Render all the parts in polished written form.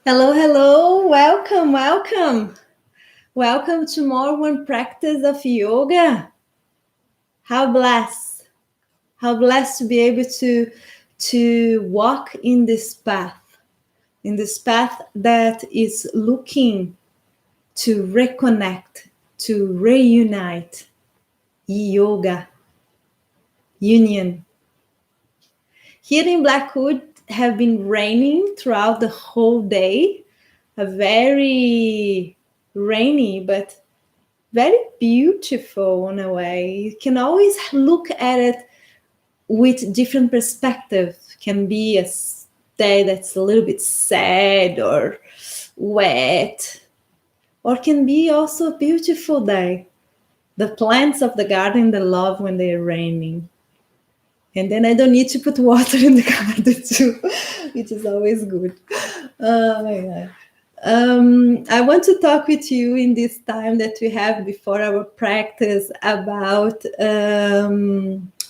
Hello, hello, welcome, welcome. Welcome to more one practice of yoga. How blessed. How blessed to be able to walk in this path that is looking to reconnect, to reunite yoga, union. Here in Blackwood have been raining throughout the whole day. A very rainy but very beautiful in a way. You can always look at it with different perspective. Can be a day that's a little bit sad or wet, or can be also a beautiful day. The plants of the garden, they love when they're raining. And then I don't need to put water in the garden too, which is always good. Oh my God. I want to talk with you in this time that we have before our practice about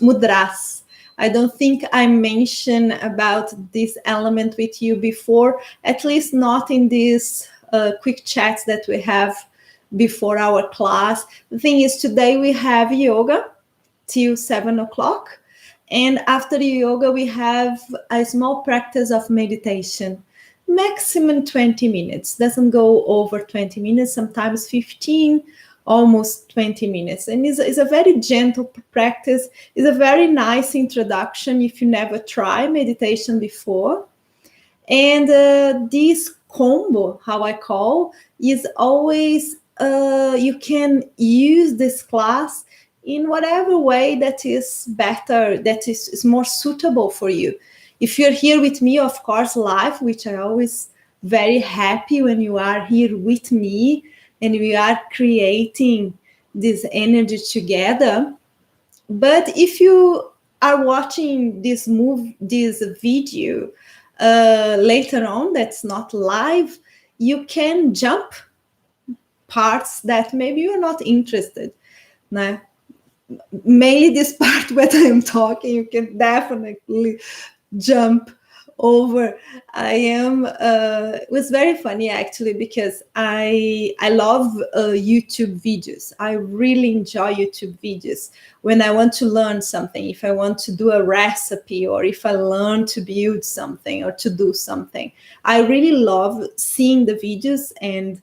mudras. I don't think I mentioned about this element with you before, at least not in these quick chats that we have before our class. The thing is, today we have yoga till 7 o'clock. And after yoga, we have a small practice of meditation, maximum 20 minutes. Doesn't go over 20 minutes, sometimes 15, almost 20 minutes. And it's a very gentle practice. It's a very nice introduction if you never tried meditation before. And this combo, how I call, is always, you can use this class in whatever way that is better, that is more suitable for you. If you're here with me, of course, live, which I always very happy when you are here with me and we are creating this energy together. But if you are watching this video later on, that's not live, you can jump parts that maybe you're not interested. Now, mainly this part where I'm talking, you can definitely jump over. I am it was very funny actually, because I love YouTube videos. I really enjoy YouTube videos when I want to learn something, if I want to do a recipe, or if I learn to build something or to do something. I really love seeing the videos and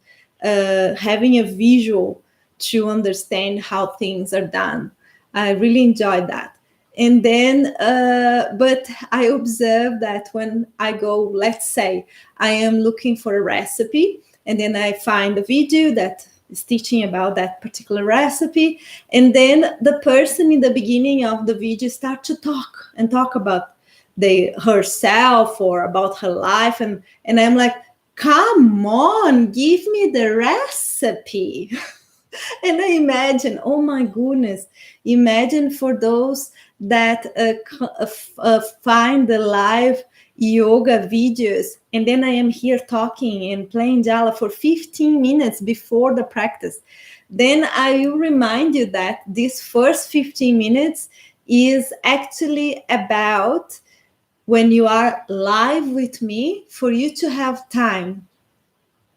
having a visual to understand how things are done. I really enjoyed that. And then, but I observe that when I go, let's say I am looking for a recipe, and then I find a video that is teaching about that particular recipe. And then the person in the beginning of the video start to talk about herself or about her life. And I'm like, come on, give me the recipe. And I imagine, oh my goodness, imagine for those that find the live yoga videos, and then I am here talking and playing jala for 15 minutes before the practice. Then I will remind you that this first 15 minutes is actually about, when you are live with me, for you to have time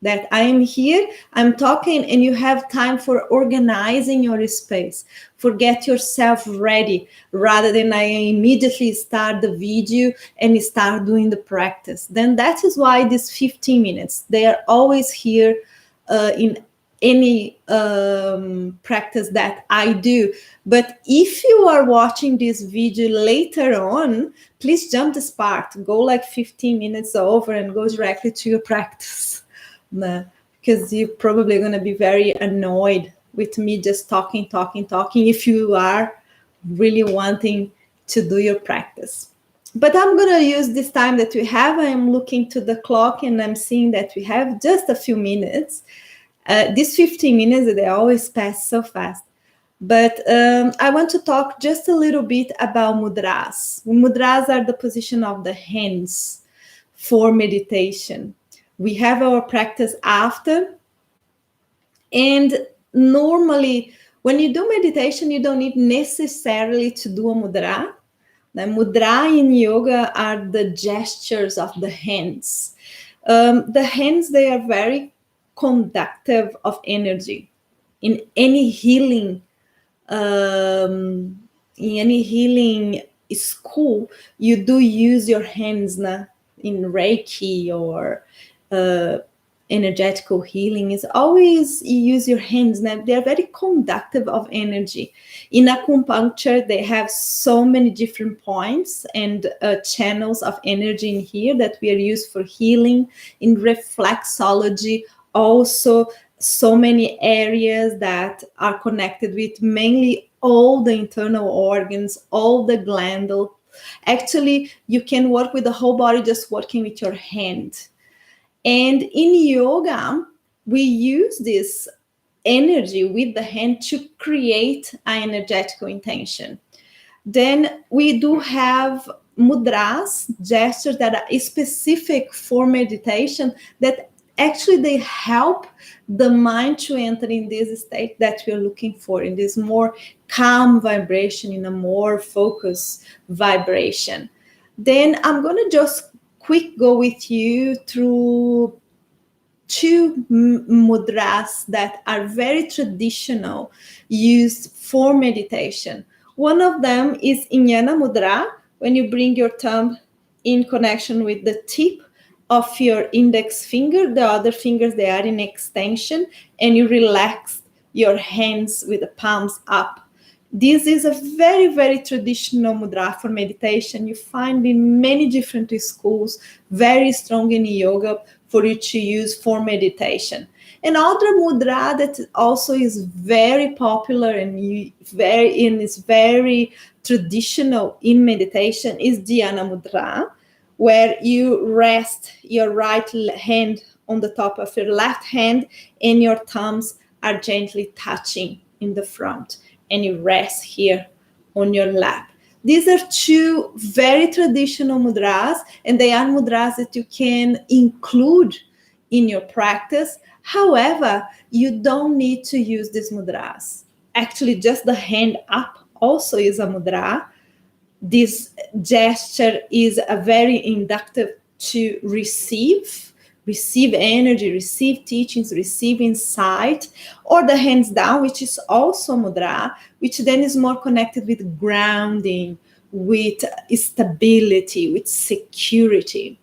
that I am here, I'm talking, and you have time for organizing your space, for get yourself ready, rather than I immediately start the video and start doing the practice. Then that is why these 15 minutes, they are always here in any practice that I do. But if you are watching this video later on, please jump this part, go like 15 minutes over and go directly to your practice. Because you're probably going to be very annoyed with me just talking if you are really wanting to do your practice. But I'm going to use this time that we have. I'm looking to the clock and I'm seeing that we have just a few minutes. These 15 minutes, they always pass so fast. But I want to talk just a little bit about mudras. Mudras are the position of the hands for meditation. We have our practice after. And normally, when you do meditation, you don't need necessarily to do a mudra. The mudra in yoga are the gestures of the hands. The hands, they are very conductive of energy. In any healing, school, you do use your hands in Reiki or uh, energetical healing. Is always you use your hands now. They're very conductive of energy. In acupuncture, they have so many different points and channels of energy in here that we are used for healing. In reflexology, also so many areas that are connected with mainly all the internal organs, all the glandules. Actually, you can work with the whole body just working with your hand. And in yoga, we use this energy with the hand to create an energetical intention. Then we do have mudras, gestures that are specific for meditation, that actually they help the mind to enter in this state that we're looking for, in this more calm vibration, in a more focused vibration. Then I'm going to just quick go with you through two mudras that are very traditional, used for meditation. One of them is Jnana Mudra, when you bring your thumb in connection with the tip of your index finger, the other fingers, they are in extension, and you relax your hands with the palms up. This is a very, very traditional mudra for meditation. You find in many different schools, very strong in yoga, for you to use for meditation. Another mudra that also is very popular and is very traditional in meditation is Dhyana Mudra, where you rest your right hand on the top of your left hand and your thumbs are gently touching in the front, and you rest here on your lap. These are two very traditional mudras, and they are mudras that you can include in your practice. However, you don't need to use these mudras. Actually, just the hand up also is a mudra. This gesture is a very inductive to receive energy, receive teachings, receive insight, or the hands down, which is also mudra, which then is more connected with grounding, with stability, with security.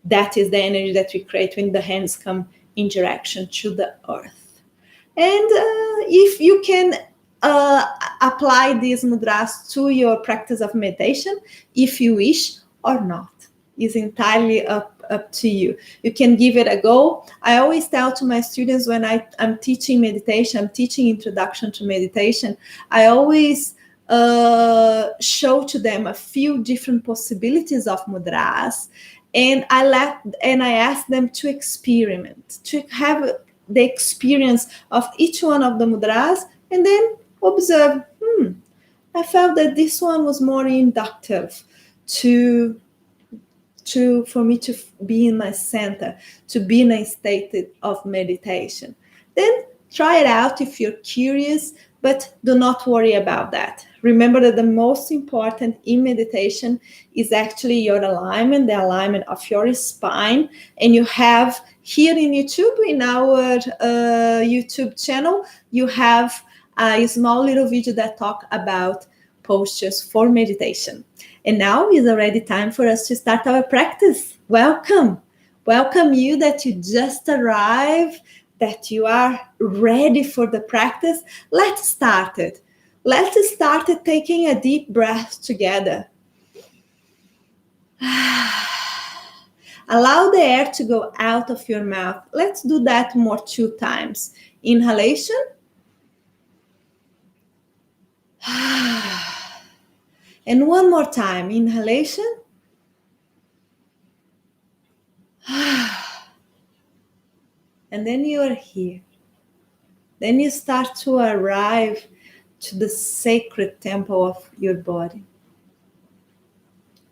That is the energy that we create when the hands come in direction to the earth. And if you can apply these mudras to your practice of meditation, if you wish or not, is entirely up to you. You can give it a go. I always tell to my students when I'm teaching meditation, I'm teaching introduction to meditation, I always show to them a few different possibilities of mudras, and I ask them to experiment, to have the experience of each one of the mudras, and then observe, I felt that this one was more inductive for me to be in my center, to be in a state of meditation. Then try it out if you're curious, but do not worry about that. Remember that the most important in meditation is actually your alignment, the alignment of your spine. And you have here in YouTube, in our YouTube channel, you have a small little video that talk about postures for meditation. And now is already time for us to start our practice. Welcome. Welcome you that you just arrived, that you are ready for the practice. Let's start it. Let's start it taking a deep breath together. Allow the air to go out of your mouth. Let's do that more 2 times. Inhalation. And one more time. Inhalation. And then you are here. Then you start to arrive to the sacred temple of your body.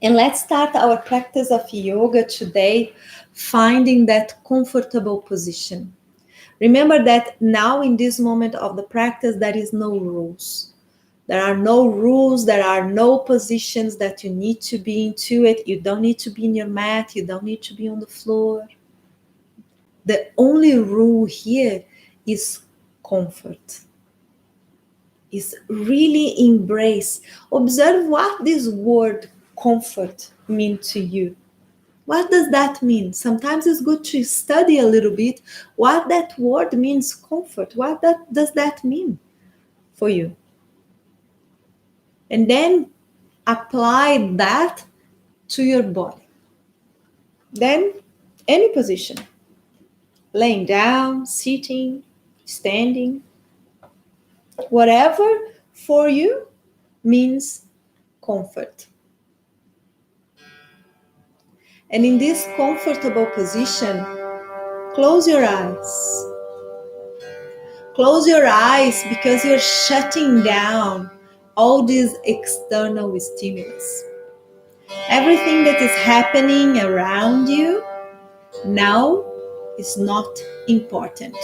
And let's start our practice of yoga today, finding that comfortable position. Remember that now in this moment of the practice, there is no rules. There are no rules, there are no positions that you need to be into it. You don't need to be in your mat, you don't need to be on the floor. The only rule here is comfort. Is really embrace. Observe what this word comfort means to you. What does that mean? Sometimes it's good to study a little bit what that word means, comfort. What does that mean for you? And then apply that to your body. Then any position, laying down, sitting, standing, whatever for you means comfort. And in this comfortable position, close your eyes. Close your eyes because you're shutting down all these external stimulus. Everything that is happening around you now is not important.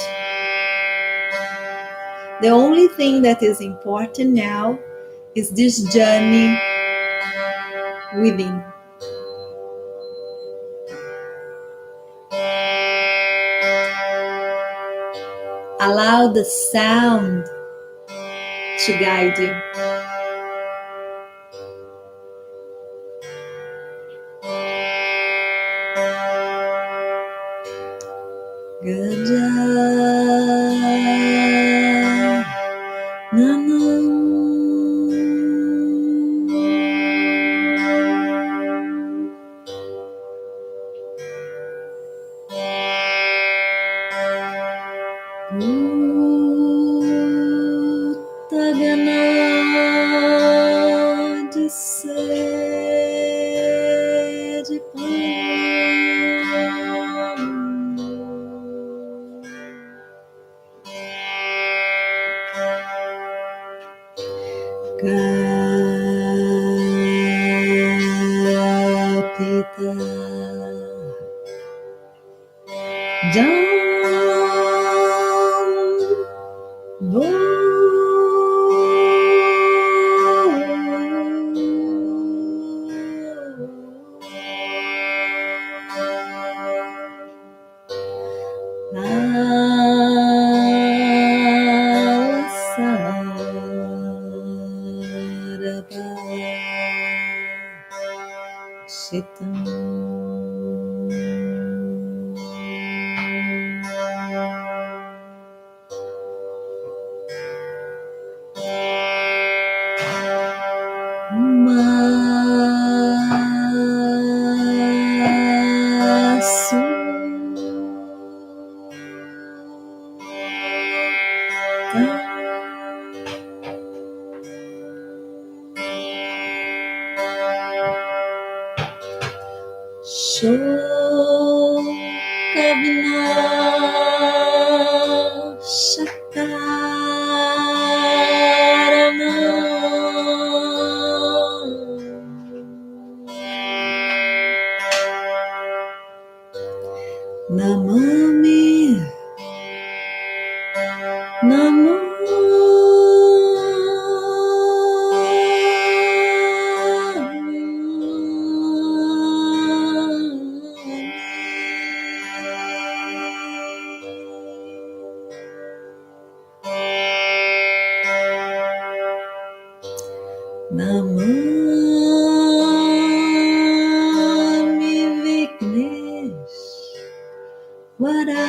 The only thing that is important now is this journey within. Allow the sound to guide you. Good job. De ser de Capita John Namami Namo Namami Vignesh Vara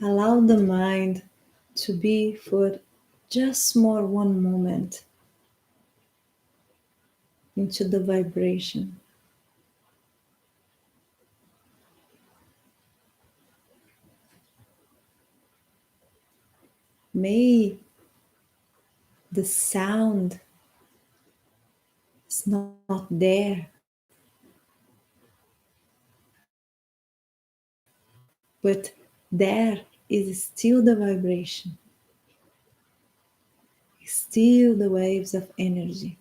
Allow the mind to be for just more one moment into the vibration. May the sound is not there, but there is still the vibration, still the waves of energy.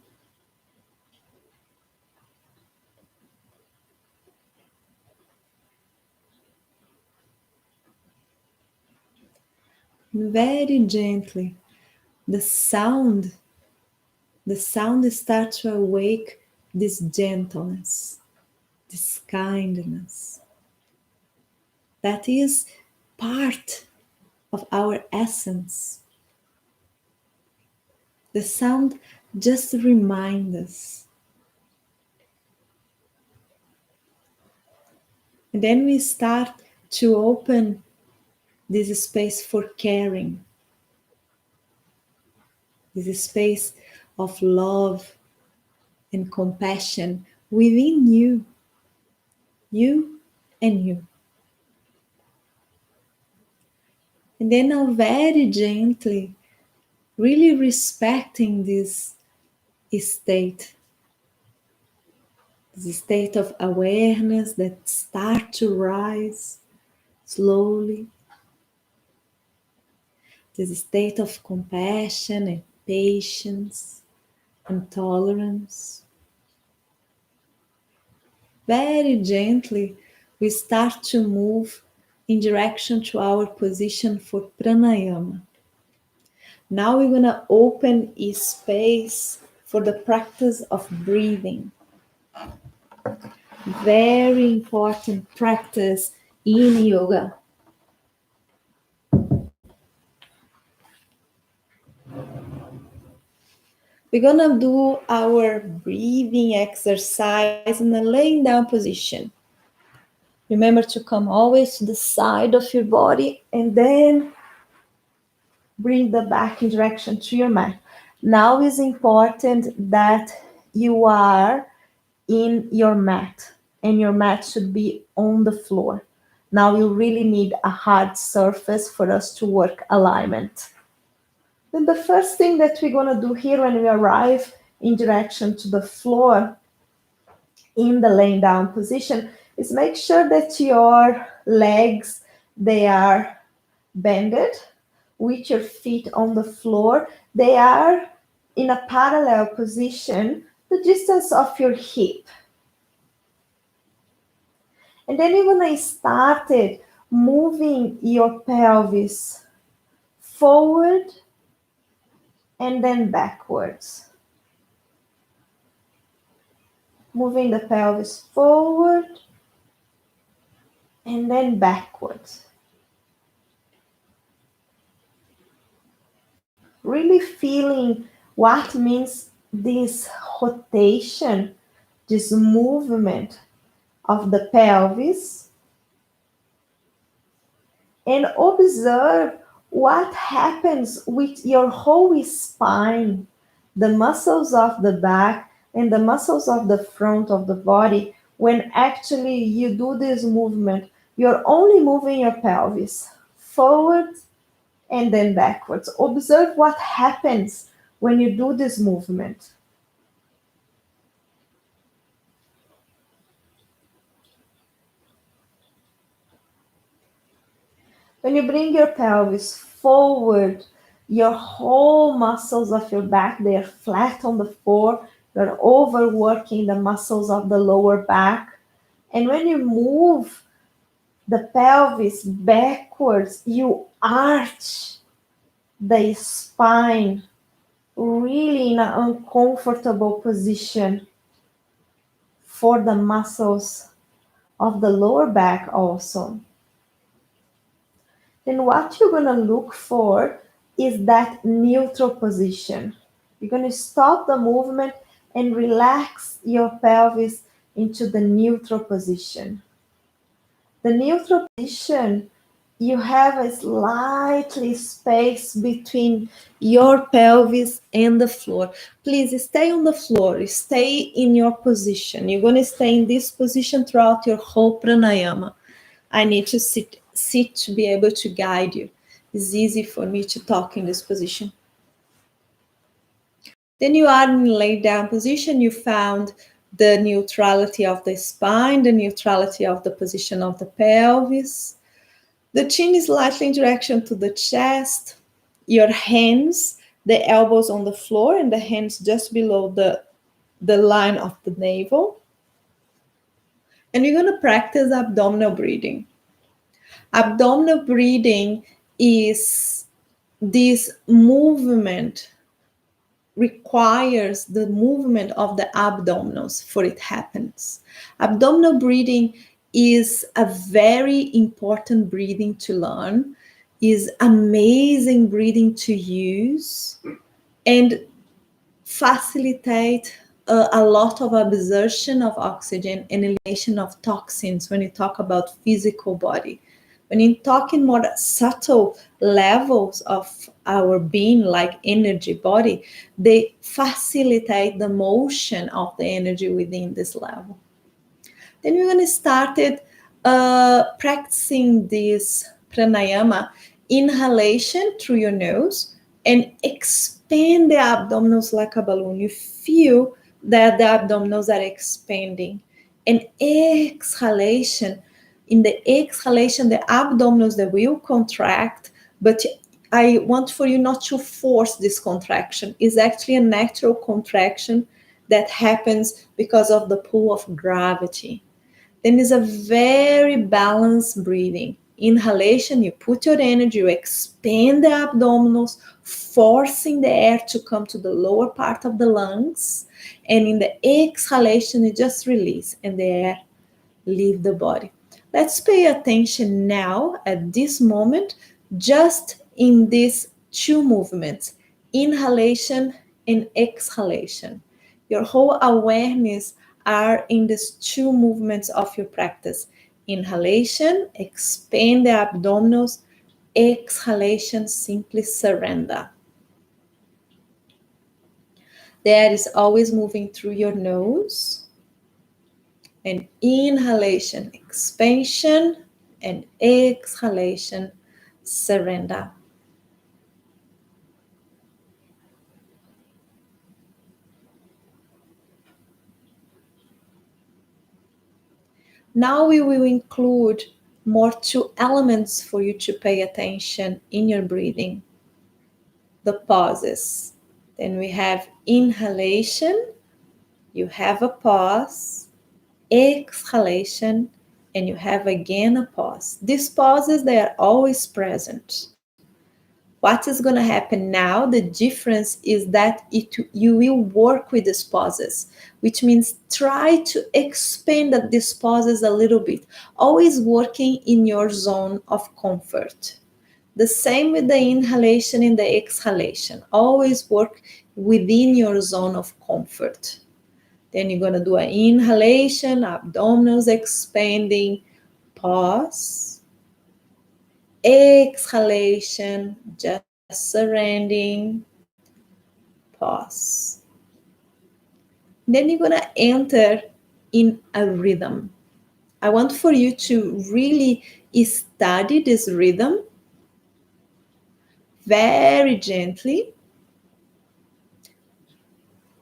Very gently, the sound starts to awake this gentleness, this kindness that is part of our essence. The sound just reminds us. And then we start to open this space for caring, this space of love and compassion within you, you and you. And then now, very gently, really respecting state, this state of awareness that starts to rise slowly, this state of compassion and patience and tolerance. Very gently, we start to move in direction to our position for pranayama. Now we're going to open a space for the practice of breathing. Very important practice in yoga. We're going to do our breathing exercise in a laying down position. Remember to come always to the side of your body and then bring the back in direction to your mat. Now it's important that you are in your mat and your mat should be on the floor. Now you really need a hard surface for us to work alignment. Then the first thing that we're going to do here when we arrive in direction to the floor in the laying down position is make sure that your legs, they are bended with your feet on the floor. They are in a parallel position, the distance of your hip. And then you're going to start it moving your pelvis forward and then backwards. Moving the pelvis forward and then backwards. Really feeling what means this rotation, this movement of the pelvis, and observe what happens with your whole spine, the muscles of the back and the muscles of the front of the body when actually you do this movement. You're only moving your pelvis forward and then backwards. Observe what happens when you do this movement. When you bring your pelvis forward, your whole muscles of your back, they are flat on the floor. You're overworking the muscles of the lower back. And when you move the pelvis backwards, you arch the spine really in an uncomfortable position for the muscles of the lower back also. Then what you're going to look for is that neutral position. You're going to stop the movement and relax your pelvis into the neutral position. The neutral position, you have a slightly space between your pelvis and the floor. Please stay on the floor, stay in your position. You're going to stay in this position throughout your whole pranayama. I need to sit to be able to guide you. It's easy for me to talk in this position. Then you are in lay down position. You found the neutrality of the spine, the neutrality of the position of the pelvis. The chin is slightly in direction to the chest. Your hands, the elbows on the floor and the hands just below the line of the navel. And you're going to practice abdominal breathing. Abdominal breathing is this movement, requires the movement of the abdominals for it happens. Abdominal breathing is a very important breathing to learn, is amazing breathing to use, and facilitate a lot of absorption of oxygen and elimination of toxins when you talk about physical body. When you talk in more subtle levels of our being, like energy body, they facilitate the motion of the energy within this level. Then we're going to start practicing this pranayama, inhalation through your nose and expand the abdominals like a balloon. You feel that the abdominals are expanding. And exhalation, in the exhalation, the abdominals, they will contract, but I want for you not to force this contraction. It's actually a natural contraction that happens because of the pull of gravity. Then is a very balanced breathing. Inhalation, you put your energy, you expand the abdominals, forcing the air to come to the lower part of the lungs. And in the exhalation, you just release and the air leave the body. Let's pay attention now at this moment, just in these two movements, inhalation and exhalation. Your whole awareness are in these two movements of your practice. Inhalation, expand the abdominals. Exhalation, simply surrender. The air is always moving through your nose. And inhalation, expansion, and exhalation, surrender. Now we will include more two elements for you to pay attention in your breathing. The pauses. Then we have inhalation, you have a pause, exhalation, and you have again a pause. These pauses, they are always present. What is going to happen now? The difference is that you will work with these pauses, which means try to expand these pauses a little bit, always working in your zone of comfort. The same with the inhalation and the exhalation. Always work within your zone of comfort. Then you're going to do an inhalation, abdominals expanding, pause, exhalation, just surrendering, pause. Then you're gonna enter in a rhythm. I want for you to really study this rhythm very gently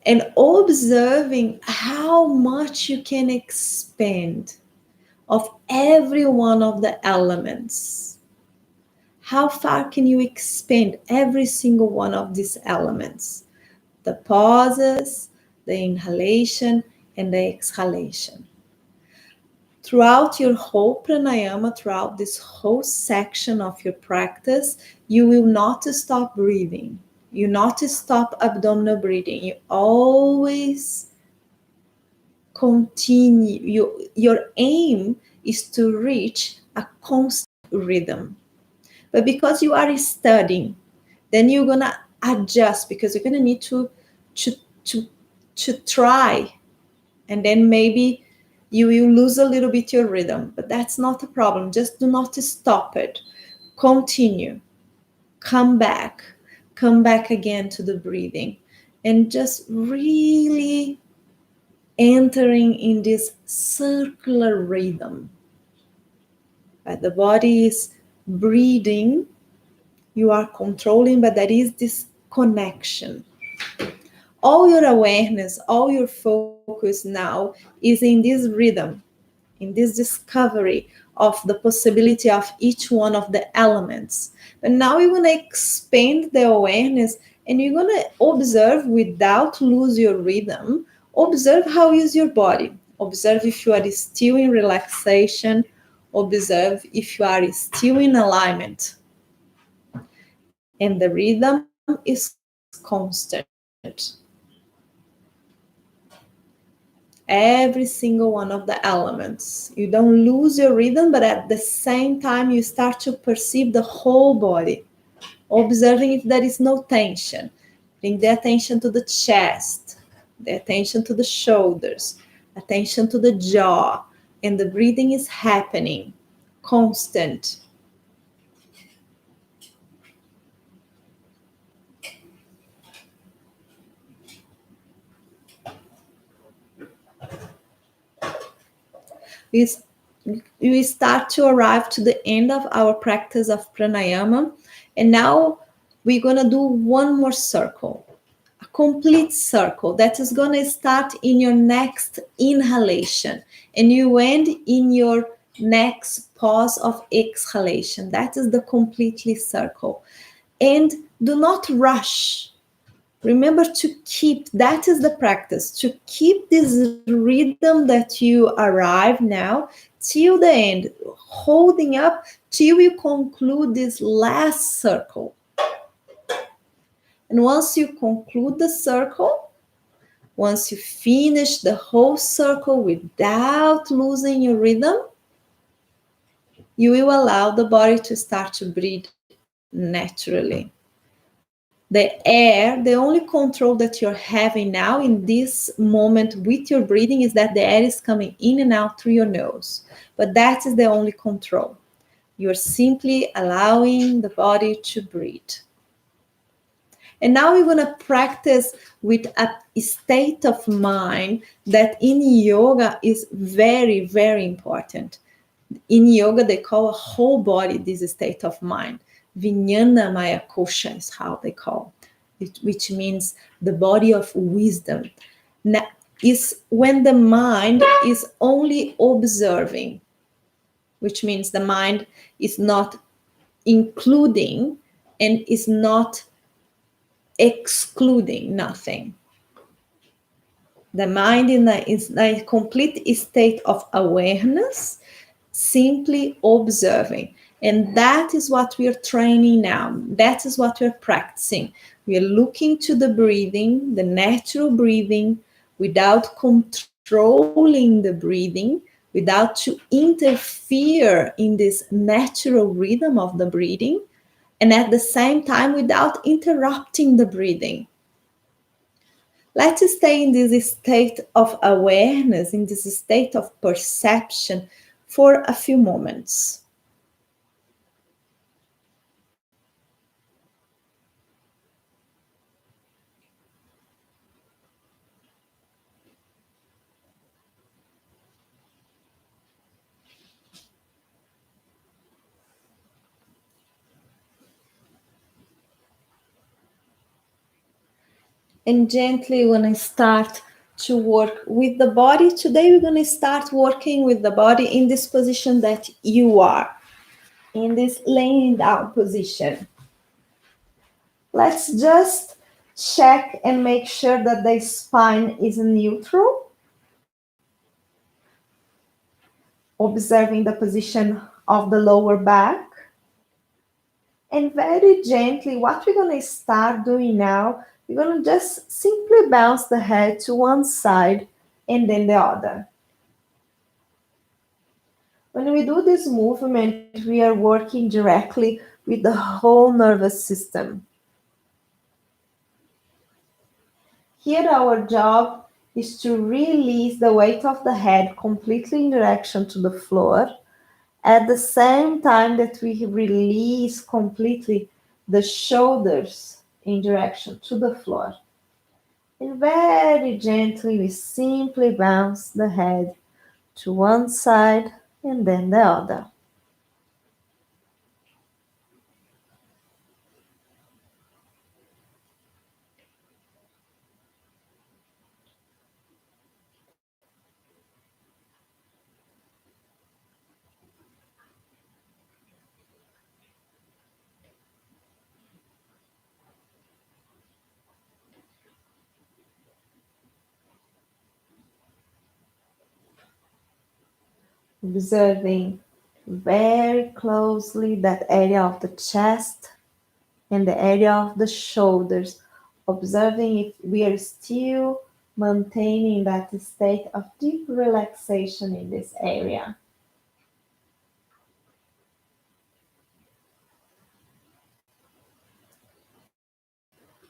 and observing how much you can expand of every one of the elements. How far can you expand every single one of these elements? The pauses, the inhalation, and the exhalation. Throughout your whole pranayama, throughout this whole section of your practice, you will not stop breathing. You not stop abdominal breathing. You always continue. Your aim is to reach a constant rhythm. But because you are studying, then you're gonna adjust because you're gonna need to, to, to try, and then maybe you will lose a little bit your rhythm, but that's not a problem. Just do not stop it. Continue. Come back again to the breathing, and just really entering in this circular rhythm. But the body is breathing, you are controlling, but there is this connection. All your awareness, all your focus now is in this rhythm, in this discovery of the possibility of each one of the elements. But now you're going to expand the awareness, and you're going to observe without lose your rhythm. Observe how is your body. Observe if you are still in relaxation. Observe if you are still in alignment. And the rhythm is constant. Every single one of the elements. You don't lose your rhythm, but at the same time, you start to perceive the whole body, observing if there is no tension. Bring the attention to the chest, the attention to the shoulders, attention to the jaw, and the breathing is happening, constant. We start to arrive to the end of our practice of pranayama, and now we're going to do one more circle, a complete circle that is going to start in your next inhalation, and you end in your next pause of exhalation. That is the completely circle. And do not rush. Remember to keep, that is the practice, to keep this rhythm that you arrive now till the end, holding up till you conclude this last circle. And once you conclude the circle, once you finish the whole circle without losing your rhythm, you will allow the body to start to breathe naturally. The air, the only control that you're having now in this moment with your breathing is that the air is coming in and out through your nose. But that is the only control. You're simply allowing the body to breathe. And now we're going to practice with a state of mind that in yoga is very, very important. In yoga, they call a whole body this state of mind. Vijnana Maya Kosha is how they call it, which means the body of wisdom. Now, is when the mind is only observing, which means the mind is not including and is not excluding nothing. The mind is a complete state of awareness, simply observing. And that is what we are training now. That is what we're practicing. We are looking to the breathing, the natural breathing, without controlling the breathing, without to interfere in this natural rhythm of the breathing, and at the same time without interrupting the breathing. Let's stay in this state of awareness, in this state of perception for a few moments. and gently we're going to start to work with the body. Today we're going to start working with the body in this position that you are, in this laying down position. Let's just check and make sure that the spine is neutral, observing the position of the lower back. And very gently, what we're going to start doing now, we're going to just simply bounce the head to one side and then the other. When we do this movement, we are working directly with the whole nervous system. Here, our job is to release the weight of the head completely in direction to the floor, at the same time that we release completely the shoulders in direction to the floor. And very gently, we simply bounce the head to one side and then the other. Observing very closely that area of the chest and the area of the shoulders, observing if we are still maintaining that state of deep relaxation in this area.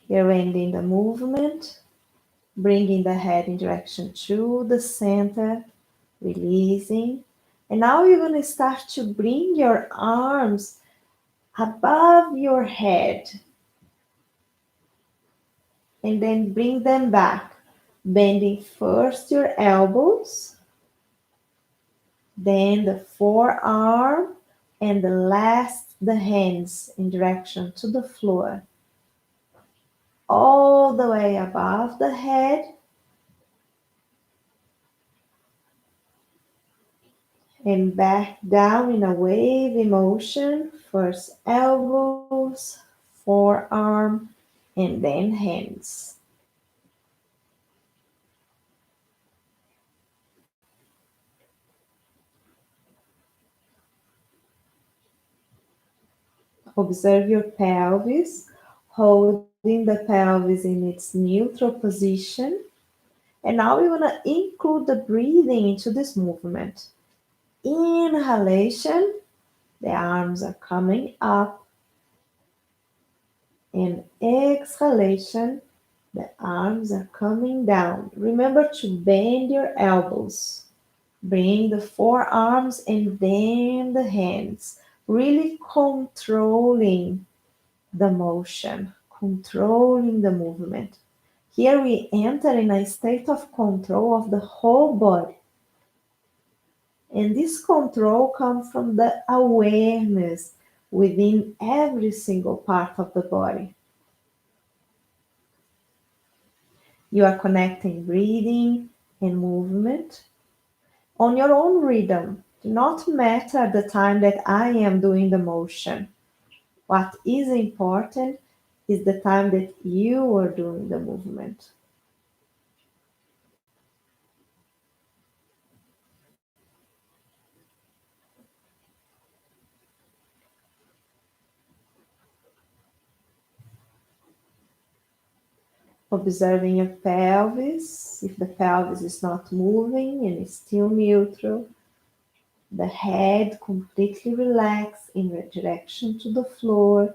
You're ending the movement, bringing the head in direction to the center, releasing. And now you're going to start to bring your arms above your head and then bring them back, bending first your elbows, then the forearm, and the last the hands in direction to the floor. All the way above the head and back down in a wavy motion. First elbows, forearm, and then hands. Observe your pelvis, holding the pelvis in its neutral position. And now we're going to include the breathing into this movement. Inhalation, the arms are coming up. And exhalation, the arms are coming down. Remember to bend your elbows. Bring the forearms and then the hands. Really controlling the motion, controlling the movement. Here we enter in a state of control of the whole body. And this control comes from the awareness within every single part of the body. You are connecting breathing and movement on your own rhythm. Do not matter the time that I am doing the motion. What is important is the time that you are doing the movement. Observing your pelvis. If the pelvis is not moving and is still neutral, the head completely relaxed in direction to the floor.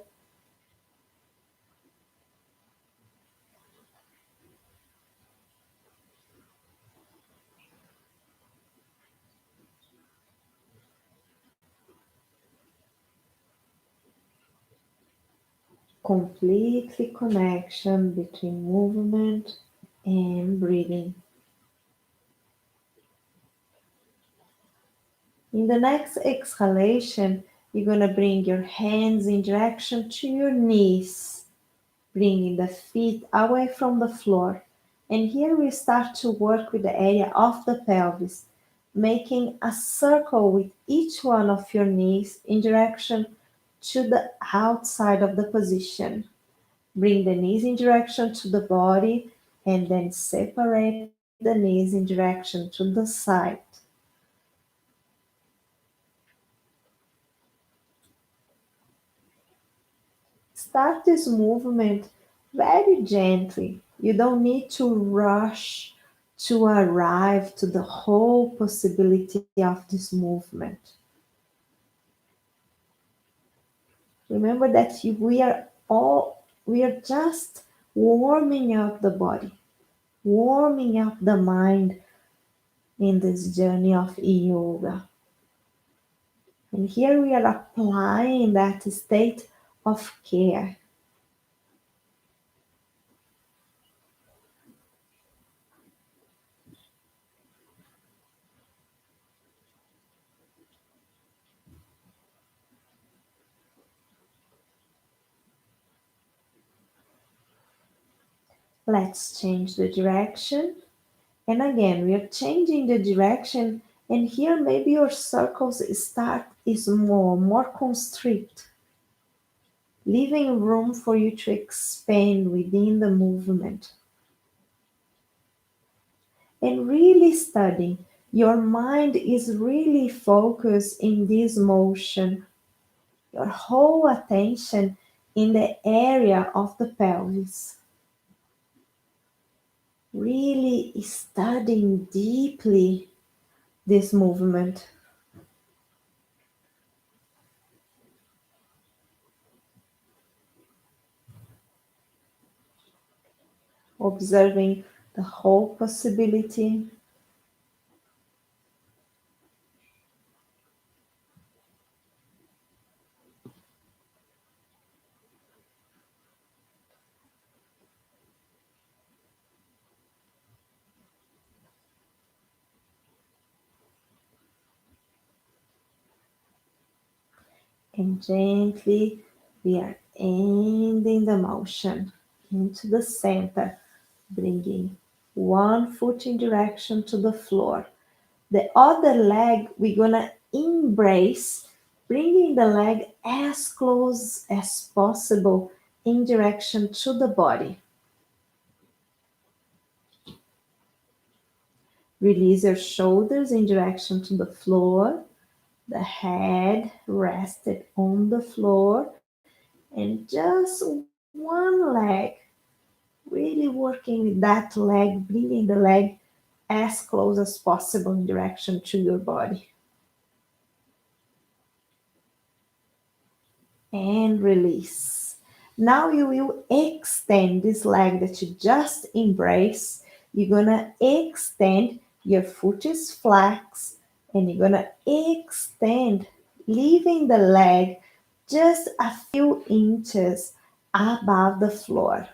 Completely connection between movement and breathing. In the next exhalation, you're going to bring your hands in direction to your knees. bringing the feet away from the floor. And here we start to work with the area of the pelvis, making a circle with each one of your knees in direction to the outside of the position. Bring the knees in direction to the body and then separate the knees in direction to the side. Start this movement very gently. You don't need to rush to arrive to the whole possibility of this movement. Remember that we are just warming up the body, warming up the mind in this journey of yoga. And here we are applying that state of care. Let's change the direction. And again, we are changing the direction. And here maybe your circles start is more constrict, leaving room for you to expand within the movement. And really studying. Your mind is really focused in this motion, your whole attention in the area of the pelvis. Really studying deeply this movement. Observing the whole possibility. And gently we are ending the motion into the center, bringing one foot in direction to the floor. The other leg we're gonna embrace, bringing the leg as close as possible in direction to the body. Release your shoulders in direction to the floor, the head rested on the floor, and just one leg, really working with that leg, bringing the leg as close as possible in direction to your body. And release. Now you will extend this leg that you just embraced. You're gonna extend, your foot is flex, and you're gonna extend, leaving the leg just a few inches above the floor.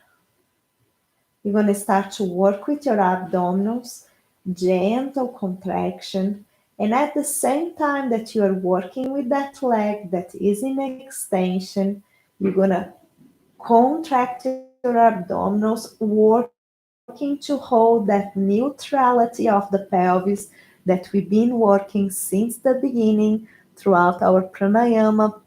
You're going to start to work with your abdominals, gentle contraction. And at the same time that you are working with that leg that is in extension, you're going to contract your abdominals, working to hold that neutrality of the pelvis that we've been working since the beginning throughout our pranayama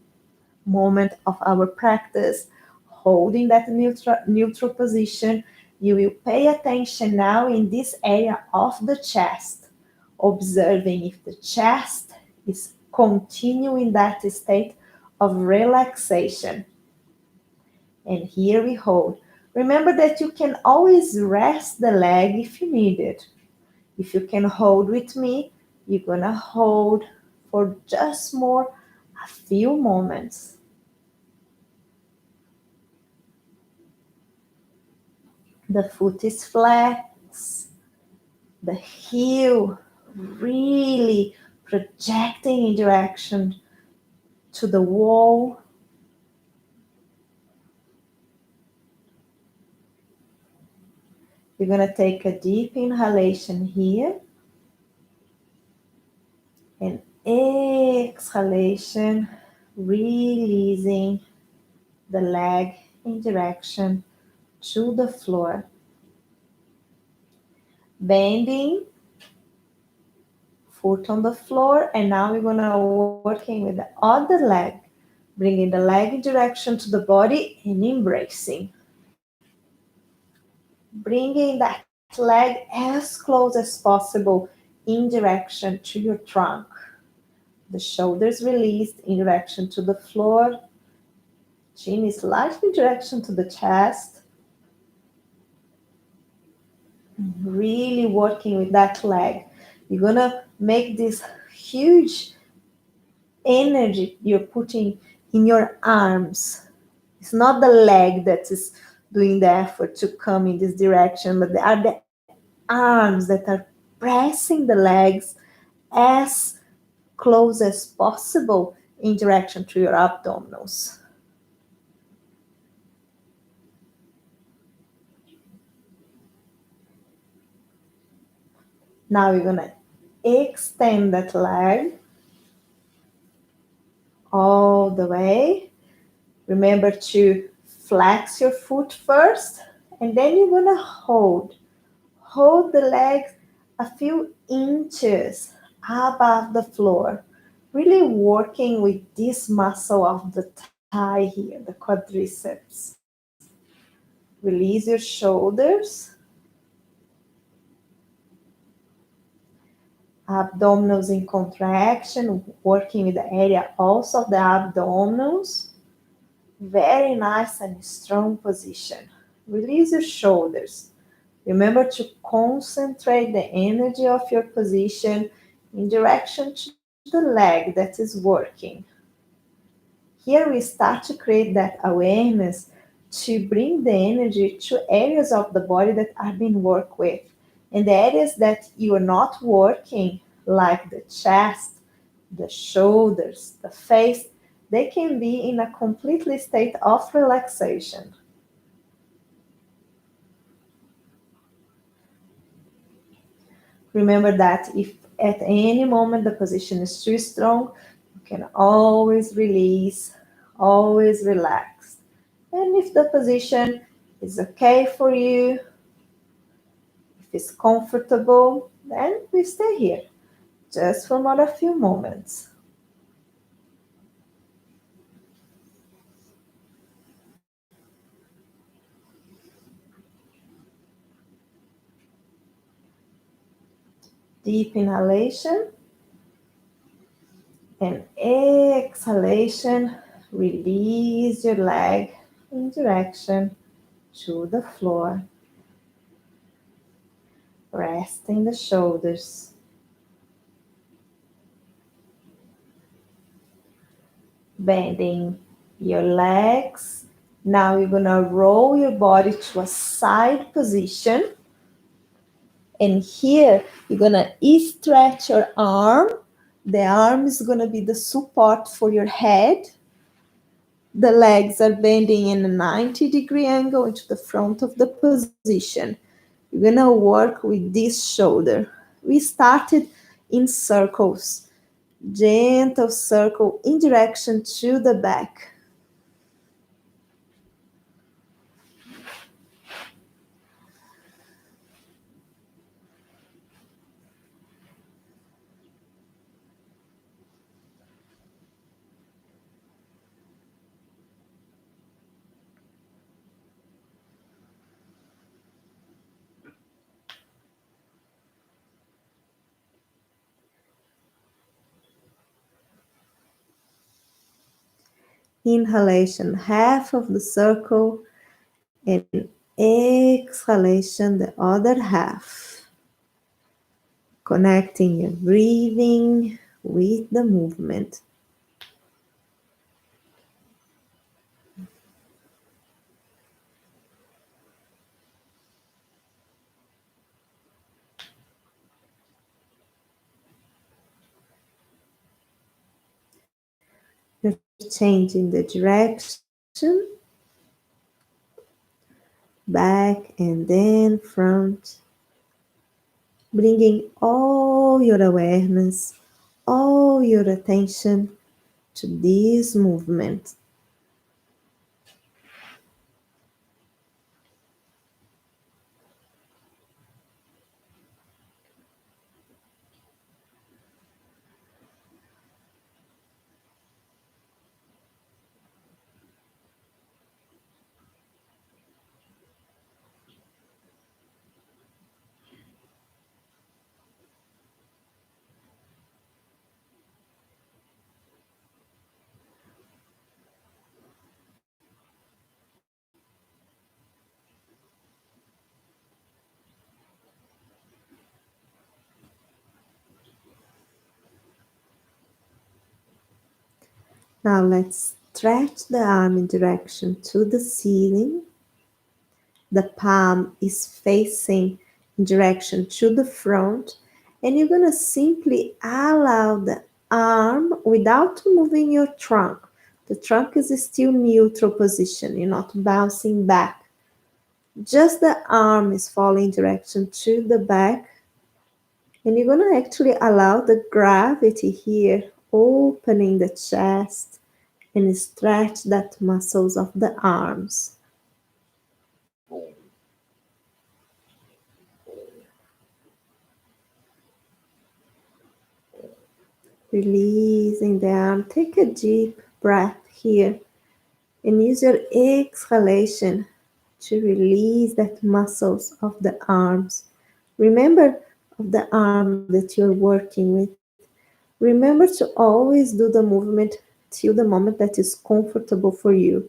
moment of our practice, holding that neutral position. You will pay attention now in this area of the chest, observing if the chest is continuing that state of relaxation. And here we hold. Remember that you can always rest the leg if you need it. If you can hold with me, you're gonna hold for just more a few moments. The foot is flex, the heel really projecting in direction to the wall. You're going to take a deep inhalation here and exhalation, releasing the leg in direction to the floor. Bending, foot on the floor, and now we're gonna working with the other leg, bringing the leg in direction to the body and embracing. Bringing that leg as close as possible in direction to your trunk. The shoulders released in direction to the floor. Chin is slightly in direction to the chest. Really working with that leg. You're gonna make this huge energy you're putting in your arms. It's not the leg that is doing the effort to come in this direction, but they are the arms that are pressing the legs as close as possible in direction to your abdominals. Now you're gonna extend that leg all the way. Remember to flex your foot first, and then you're gonna hold the legs a few inches above the floor, really working with this muscle of the thigh here, the quadriceps. Release your shoulders, abdominals in contraction, working with the area also of the abdominals. Very nice and strong position. Release your shoulders. Remember to concentrate the energy of your position in direction to the leg that is working. Here we start to create that awareness to bring the energy to areas of the body that are being worked with. And the areas that you are not working, like the chest, the shoulders, the face, they can be in a completely state of relaxation. Remember that if at any moment the position is too strong, you can always release, always relax. And if the position is okay for you, if it's comfortable, then we stay here just for another few moments. Deep inhalation and exhalation. Release your leg in direction to the floor. Resting the shoulders. Bending your legs. Now you're gonna roll your body to a side position. And here you're gonna stretch your arm. The arm is gonna be the support for your head. The legs are bending in a 90-degree angle into the front of the position. You're gonna work with this shoulder. We started in circles. Gentle circle in direction to the back. Inhalation, half of the circle, and exhalation, the other half. Connecting your breathing with the movement. You're changing the direction, back and then front, bringing all your awareness, all your attention to this movement. Now let's stretch the arm in direction to the ceiling. The palm is facing in direction to the front, and you're going to simply allow the arm without moving your trunk. The trunk is still neutral position, you're not bouncing back. Just the arm is falling in direction to the back, and you're going to actually allow the gravity here, opening the chest and stretch that muscles of the arms. Releasing the arm. Take a deep breath here and use your exhalation to release that muscles of the arms. Remember of the arm that you're working with. Remember to always do the movement till the moment that is comfortable for you.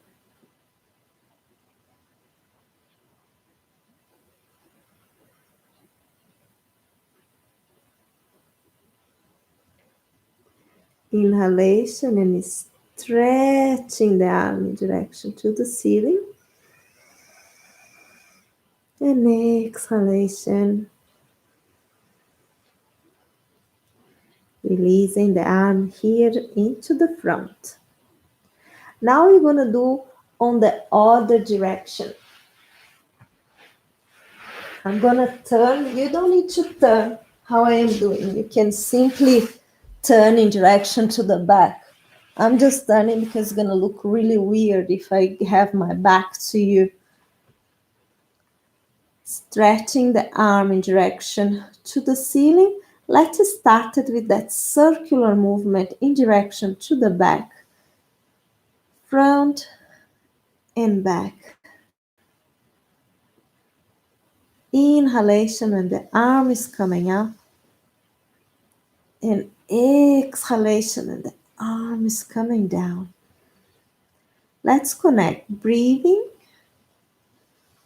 Inhalation and stretching the arm in direction to the ceiling. And exhalation, releasing the arm here into the front. Now we're going to do on the other direction. I'm going to turn. You don't need to turn how I am doing. You can simply turn in direction to the back. I'm just turning because it's going to look really weird if I have my back to you. Stretching the arm in direction to the ceiling. Let's start it with that circular movement in direction to the back. Front and back. Inhalation when the arm is coming up. And exhalation when the arm is coming down. Let's connect breathing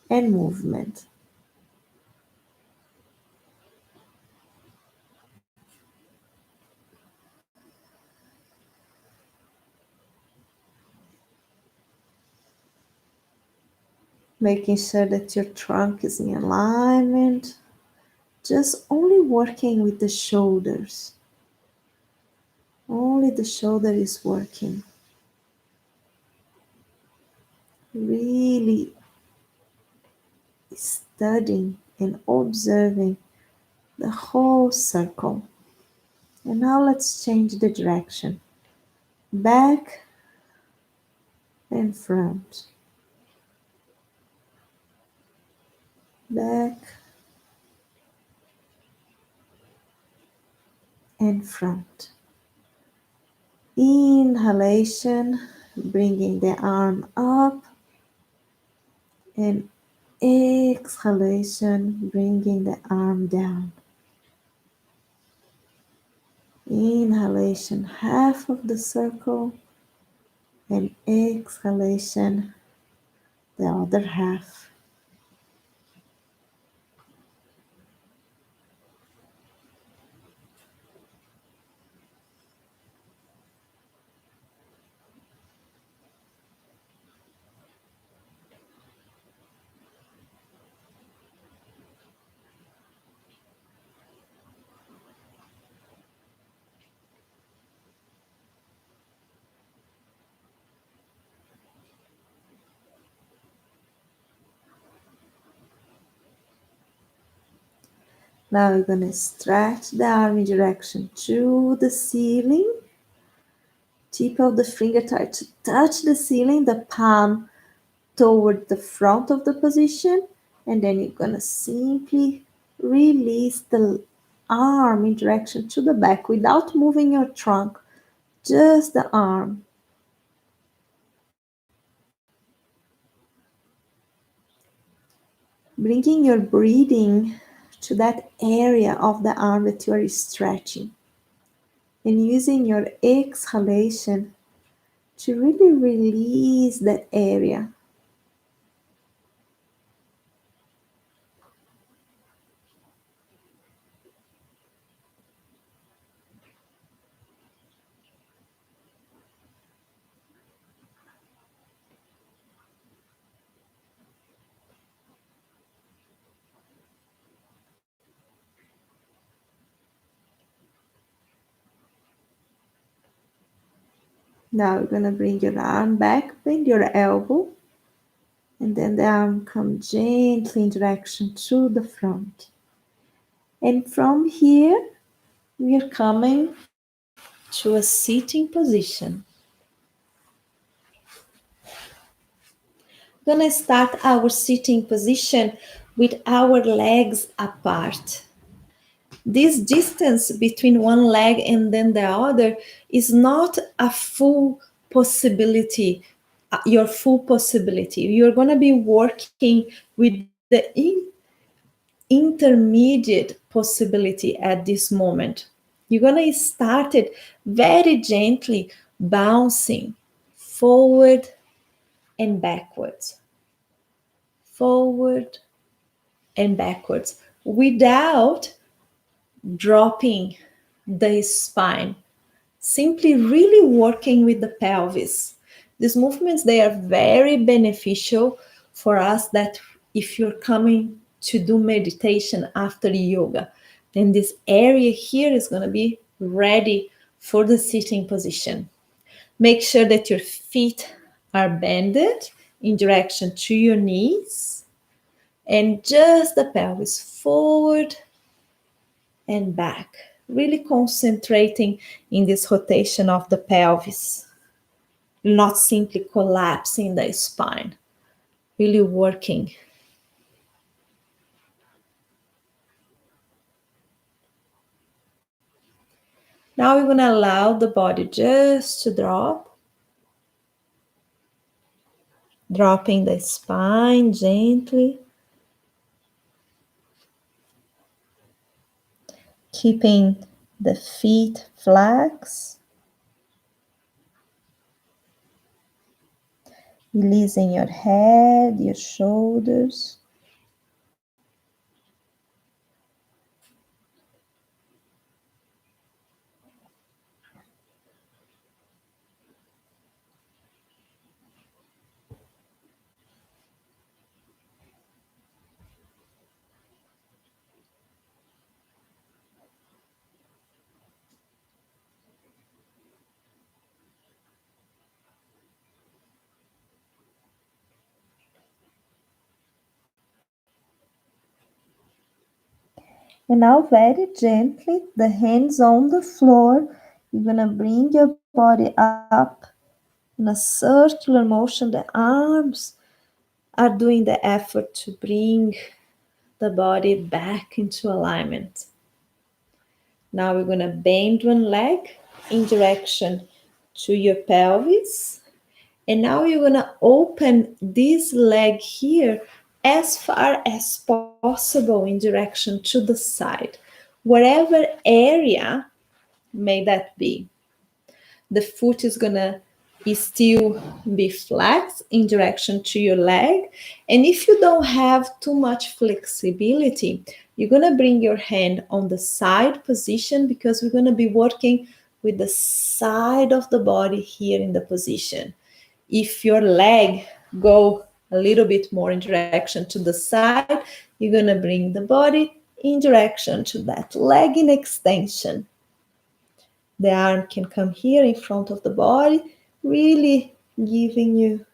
and movement. Making sure that your trunk is in alignment. Just only working with the shoulders. Only the shoulder is working. Really studying and observing the whole circle. And now let's change the direction. Back and front. Back and front. Inhalation, bringing the arm up, and exhalation, bringing the arm down. Inhalation, half of the circle, and exhalation, the other half. Now we're going to stretch the arm in direction to the ceiling. Tip of the finger to touch the ceiling, the palm toward the front of the position. And then you're going to simply release the arm in direction to the back without moving your trunk, just the arm. Bringing your breathing to that area of the arm that you are stretching. And using your exhalation to really release that area. Now you're going to bring your arm back, bend your elbow, and then the arm come gently in direction to the front. And from here, we are coming to a sitting position. We're going to start our sitting position with our legs apart. This distance between one leg and then the other is not a full possibility, your full possibility. You're going to be working with the intermediate possibility at this moment. You're going to start it very gently, bouncing forward and backwards, forward and backwards, without dropping the spine, simply really working with the pelvis. These movements, they are very beneficial for us that if you're coming to do meditation after yoga, then this area here is going to be ready for the sitting position. Make sure that your feet are bended in direction to your knees and just the pelvis forward and back, really concentrating in this rotation of the pelvis, not simply collapsing the spine, really working. Now we're going to allow the body just to drop, dropping the spine gently, keeping the feet flex, releasing your head, your shoulders. And now very gently, the hands on the floor, you're going to bring your body up in a circular motion. The arms are doing the effort to bring the body back into alignment. Now we're going to bend one leg in direction to your pelvis. And now you're going to open this leg here as far as possible in direction to the side, whatever area may that be. The foot is going to still be flat in direction to your leg. And if you don't have too much flexibility, you're going to bring your hand on the side position, because we're going to be working with the side of the body here in the position. If your leg go a little bit more in direction to the side, you're going to bring the body in direction to that leg in extension. The arm can come here in front of the body, really giving you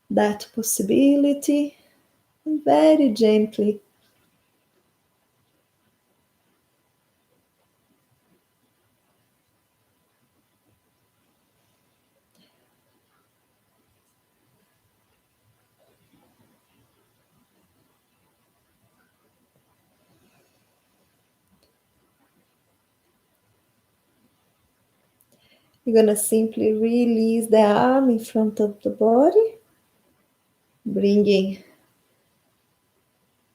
that possibility, and very gently. You're going to simply release the arm in front of the body, bringing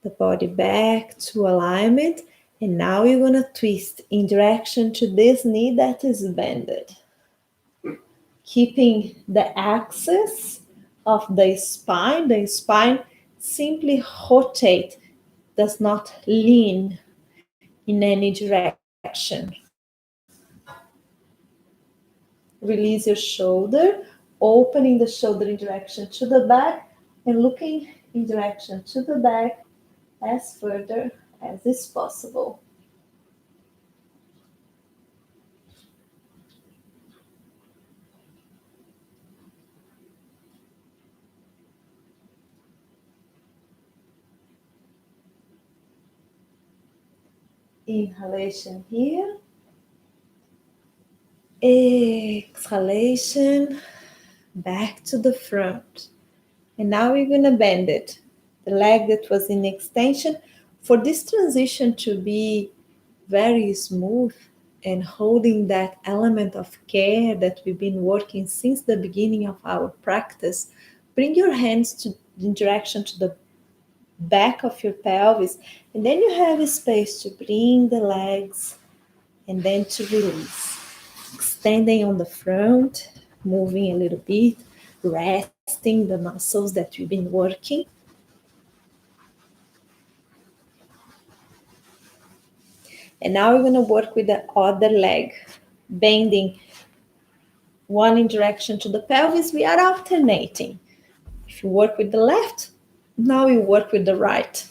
the body back to alignment. And now you're going to twist in direction to this knee that is bended, keeping the axis of the spine simply rotate, does not lean in any direction. Release your shoulder, opening the shoulder in direction to the back and looking in direction to the back as further as is possible. Inhalation here. Exhalation back to the front. And now we're going to bend it. The leg that was in extension. For this transition to be very smooth and holding that element of care that we've been working since the beginning of our practice, bring your hands to in direction to the back of your pelvis, and then you have a space to bring the legs and then to release. Extending on the front, moving a little bit, resting the muscles that we've been working. And now we're going to work with the other leg, bending one in direction to the pelvis. We are alternating. If you work with the left, now you work with the right.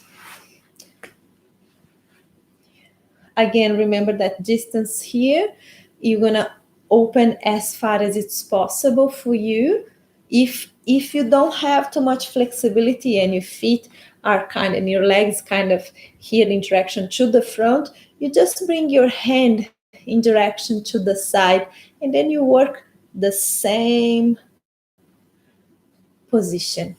Again, remember that distance here. You're going to open as far as it's possible for you. If you don't have too much flexibility and your feet are and your legs kind of here in direction to the front, you just bring your hand in direction to the side, and then you work the same position.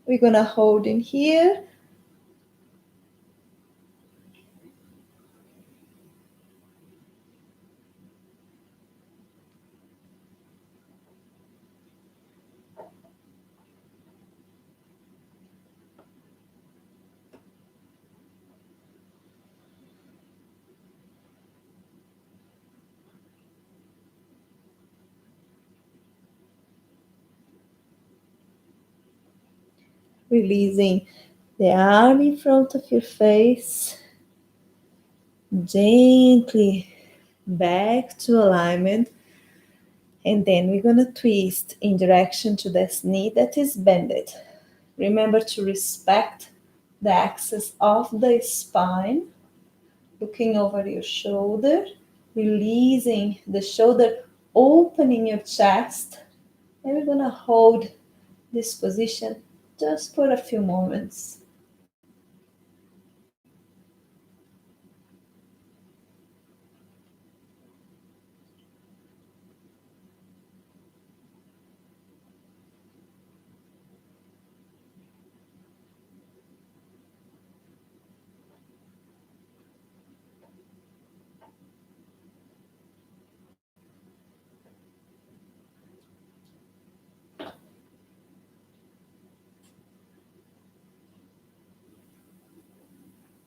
We're going to hold in here. Releasing the arm in front of your face. Gently back to alignment. And then we're going to twist in direction to this knee that is bended. Remember to respect the axis of the spine. Looking over your shoulder. Releasing the shoulder, opening your chest. And we're going to hold this position just for a few moments.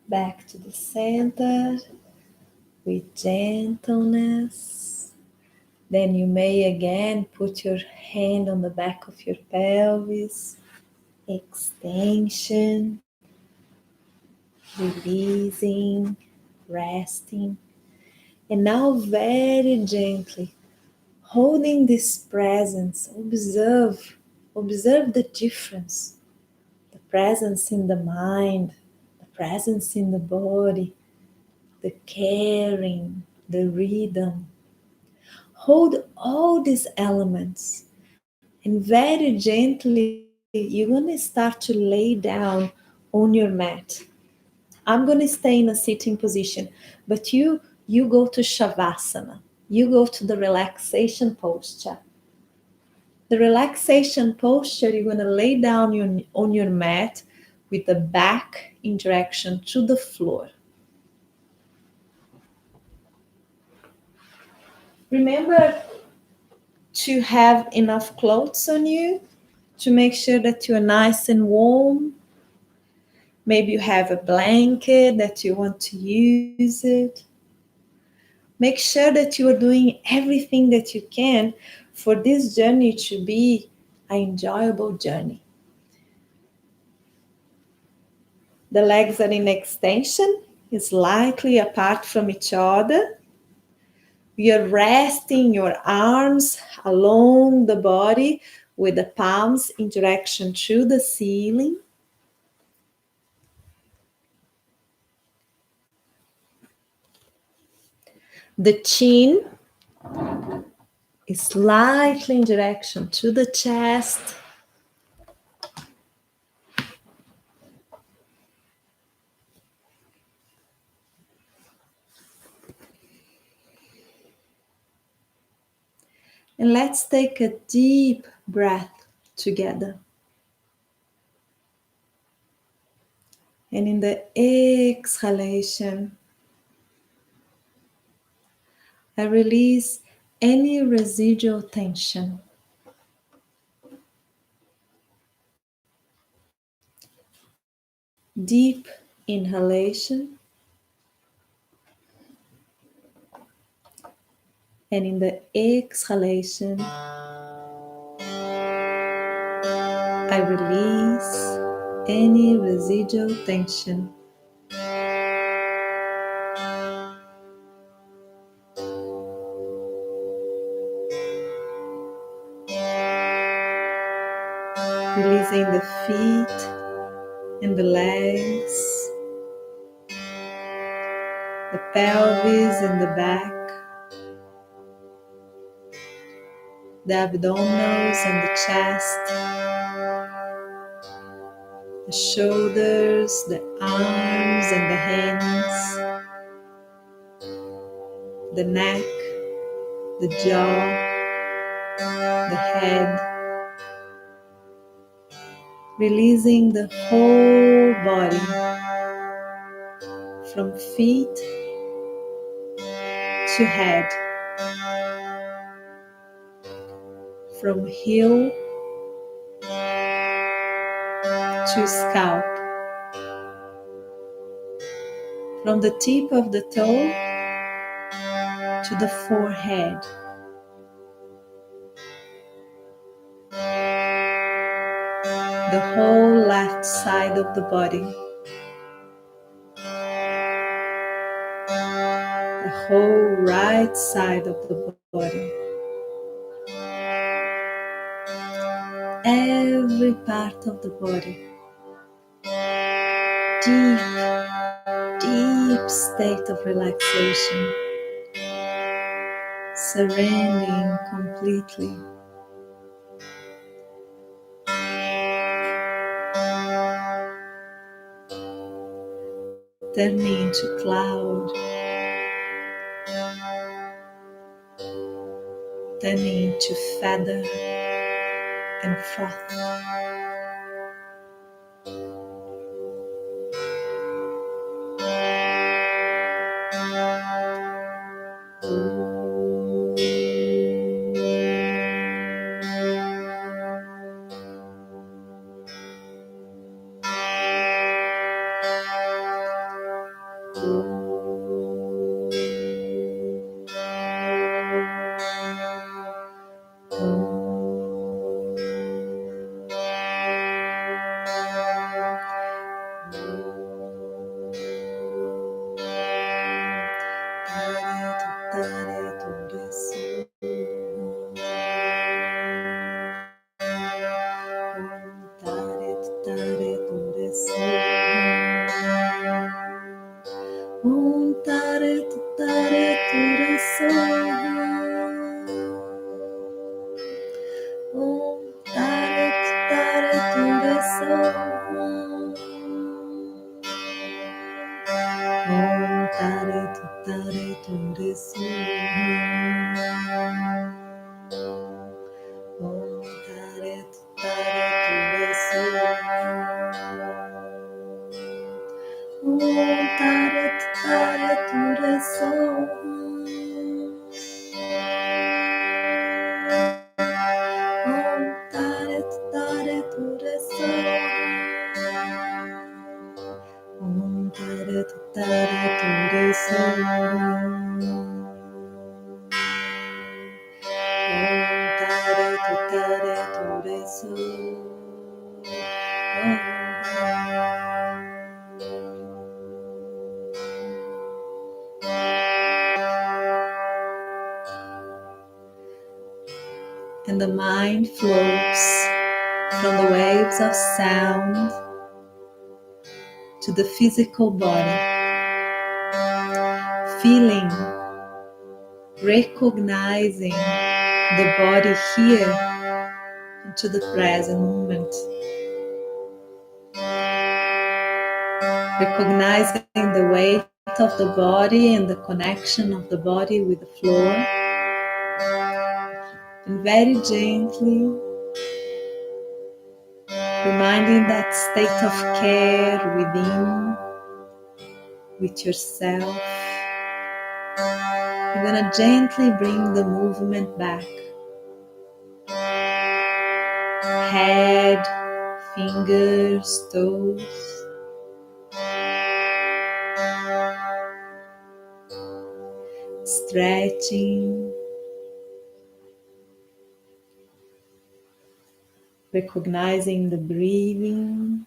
Back to the center with gentleness. Then you may again put your hand on the back of your pelvis, extension, releasing, resting. And now very gently, holding this presence, observe the difference, the presence in the mind, the presence in the body, the caring, the rhythm. Hold all these elements and very gently you're going to start to lay down on your mat. I'm going to stay in a sitting position, but you go to Shavasana. You go to the relaxation posture. The relaxation posture, you're going to lay down on your mat with the back in direction to the floor. Remember to have enough clothes on you to make sure that you're nice and warm. Maybe you have a blanket that you want to use it. Make sure that you are doing everything that you can for this journey to be an enjoyable journey. The legs are in extension, slightly apart from each other. You're resting your arms along the body with the palms in direction to the ceiling. The chin is slightly in direction to the chest. And let's take a deep breath together. And in the exhalation, I release any residual tension. Deep inhalation, and in the exhalation, I release any residual tension. Releasing the feet and the legs, the pelvis and the back, the abdominals and the chest, the shoulders, the arms and the hands, the neck, the jaw, the head, releasing the whole body from feet to head, from heel to scalp, from the tip of the toe to the forehead. The whole left side of the body, the whole right side of the body, every part of the body, deep, deep state of relaxation, surrendering completely. Turning into cloud, turning into feather and froth. And the mind floats from the waves of sound to the physical body, feeling, recognizing the body here into the present moment, recognizing the weight of the body and the connection of the body with the floor, And very gently, reminding that state of care within, with yourself, you're gonna gently bring the movement back. Head, fingers, toes. Stretching. Recognizing the breathing.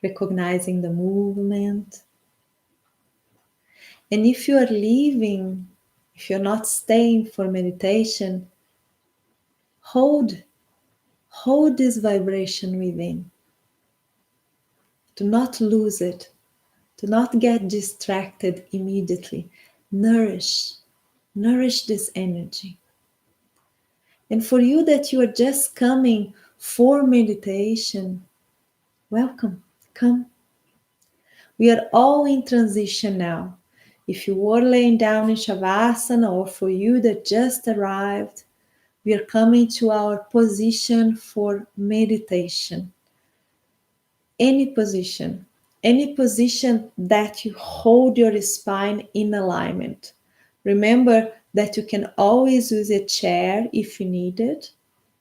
Recognizing the movement. And if you are leaving, if you're not staying for meditation, hold this vibration within. Do not lose it. Do not get distracted immediately. Nourish this energy. And for you that you are just coming for meditation, welcome, come. We are all in transition now. If you were laying down in Shavasana, or for you that just arrived, we are coming to our position for meditation. Any position that you hold your spine in alignment. Remember that you can always use a chair if you need it,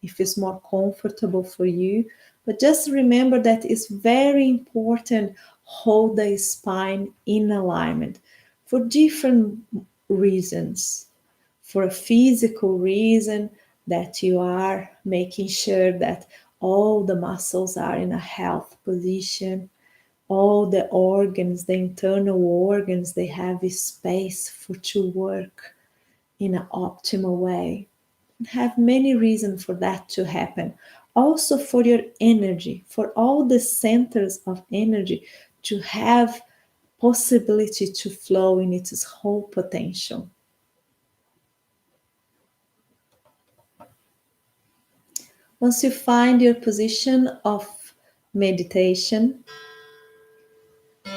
if it's more comfortable for you. But just remember that it's very important, hold the spine in alignment for different reasons. For a physical reason, that you are making sure that all the muscles are in a health position, all the organs, the internal organs, they have a space to work in an optimal way. Have many reasons for that to happen. Also for your energy, for all the centers of energy to have possibility to flow in its whole potential. Once you find your position of meditation,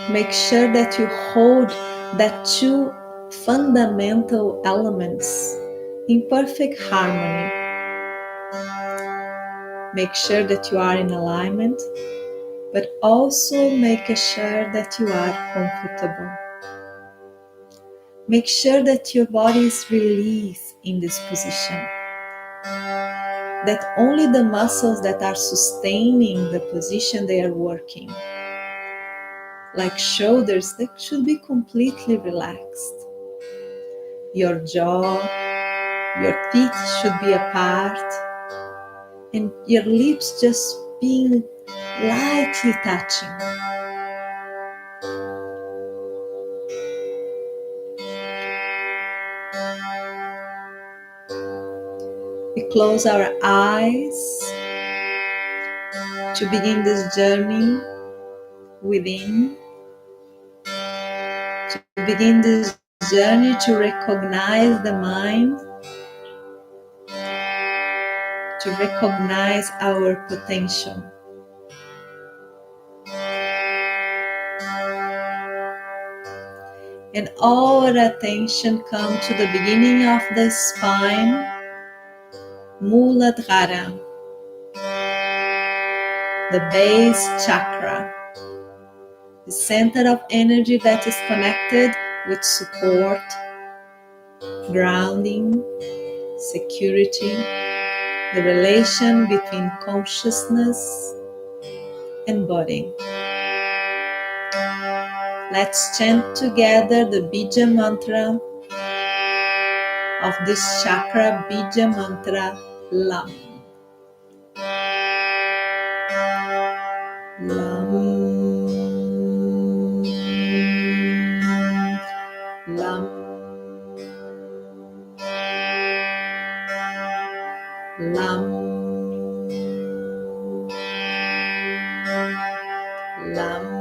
make sure that you hold that two fundamental elements in perfect harmony. Make sure that you are in alignment, but also make sure that you are comfortable. Make sure that your body is released in this position, that only the muscles that are sustaining the position, they are working. Like shoulders, they should be completely relaxed. Your jaw, your teeth should be apart, and your lips just being lightly touching. We close our eyes to begin this journey within, to begin this journey to recognize the mind, to recognize our potential. And all our attention come to the beginning of the spine, Muladhara, the base chakra, the center of energy that is connected with support, grounding, security, the relation between consciousness and body. Let's chant together the Bija mantra of this chakra, Bija mantra, Lam. Lam. Lam. Lam. Lam. Lam.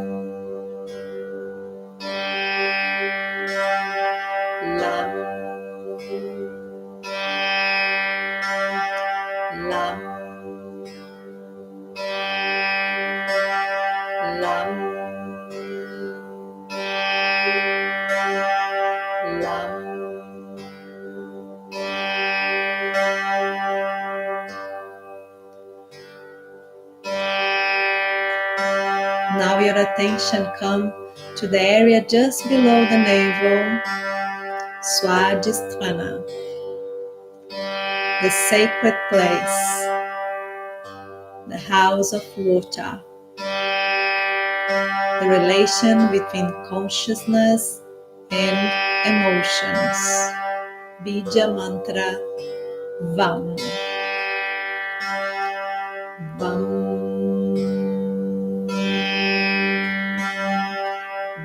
Lam. Lam. your attention come to the area just below the navel, Swadhisthana, the sacred place, the house of water, the relation between consciousness and emotions. Bija mantra Vam. Vam.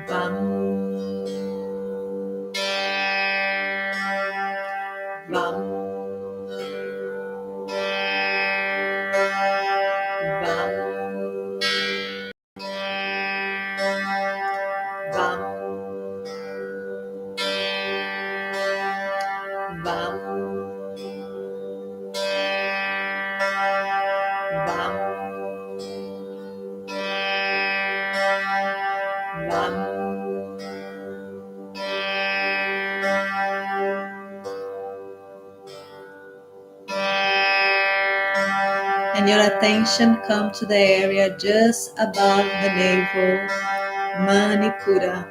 Vam. Vam. Vam. Vam. Vam. Vam. Vam. And your attention come to the area just above the navel, Manipura,